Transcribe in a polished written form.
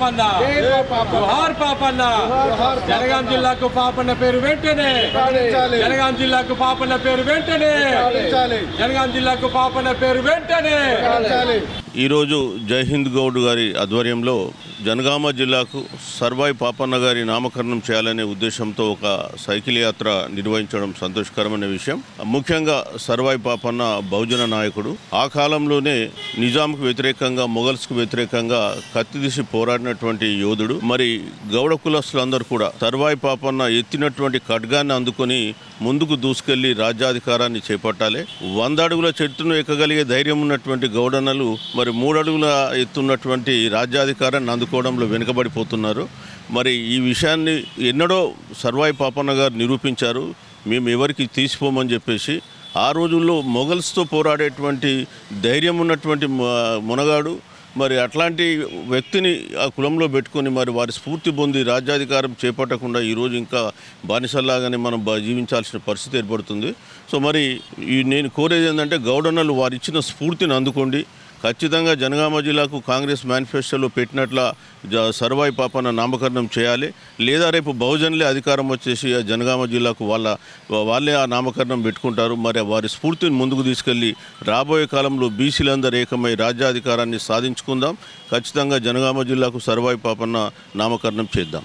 పాపన్న, జోహార్ పాపన్న. జనగాం జిల్లాకు పాపన్న పేరు వెంటనే, జనగాం జిల్లాకు పాపన్న పేరు వెంటనే, జనగాం జిల్లాకు పాపన్న పేరు వెంటనే. ఈరోజు జైహింద్ గౌడ్ గారి ఆధ్వర్యంలో జనగామ జిల్లాకు సర్వాయి పాపన్న గారి నామకరణం చేయాలనే ఉద్దేశంతో ఒక సైకిల్ యాత్ర నిర్వహించడం సంతోషకరమైన విషయం. ముఖ్యంగా సర్వాయి పాపన్న బహుజన నాయకుడు. ఆ కాలంలోనే నిజాంకు వ్యతిరేకంగా, మొఘల్స్కు వ్యతిరేకంగా కత్తిదీసి పోరాడినటువంటి యోధుడు. మరి గౌడ కులస్తులందరూ కూడా సర్వాయి పాపన్న ఎత్తినటువంటి ఖడ్గాన్ని అందుకొని ముందుకు దూసుకెళ్లి రాజ్యాధికారాన్ని చేపట్టాలి. 100 అడుగుల చెట్టును ఎక్కగలిగే ధైర్యం ఉన్నటువంటి గౌడన్నలు మరి 3 అడుగుల ఎత్తున్నటువంటి రాజ్యాధికారాన్ని అందుకోవడంలో వెనుకబడిపోతున్నారు. మరి ఈ విషయాన్ని ఎన్నడో సర్వాయి పాపన్న గారు నిరూపించారు. మేము ఎవరికి తీసిపోమని చెప్పేసి. ఆ రోజుల్లో మొఘల్స్తో పోరాడేటువంటి ధైర్యం ఉన్నటువంటి మునగాడు. మరి అట్లాంటి వ్యక్తిని ఆ కులంలో పెట్టుకొని మరి వారి స్ఫూర్తి పొంది రాజ్యాధికారం చేపట్టకుండా ఈరోజు ఇంకా బానిసల్లాగానే మనం జీవించాల్సిన పరిస్థితి ఏర్పడుతుంది. సో మరి నేను కోరేది ఏంటంటే గౌడన్నలు వారు ఇచ్చిన స్ఫూర్తిని అందుకోండి. ఖచ్చితంగా జనగామ జిల్లాకు కాంగ్రెస్ మేనిఫెస్టోలో పెట్టినట్ల సర్వాయి పాపన్న నామకరణం చేయాలి. లేదా రేపు బహుజనులే అధికారం వచ్చేసి జనగామ జిల్లాకు వాళ్ళే ఆ నామకరణం పెట్టుకుంటారు. మరి వారి స్ఫూర్తిని ముందుకు తీసుకెళ్ళి రాబోయే కాలంలో బీసీలందరూ ఏకమై రాజ్యాధికారాన్ని సాధించుకుందాం. ఖచ్చితంగా జనగామ జిల్లాకు సర్వాయి పాపన్న నామకరణం చేద్దాం.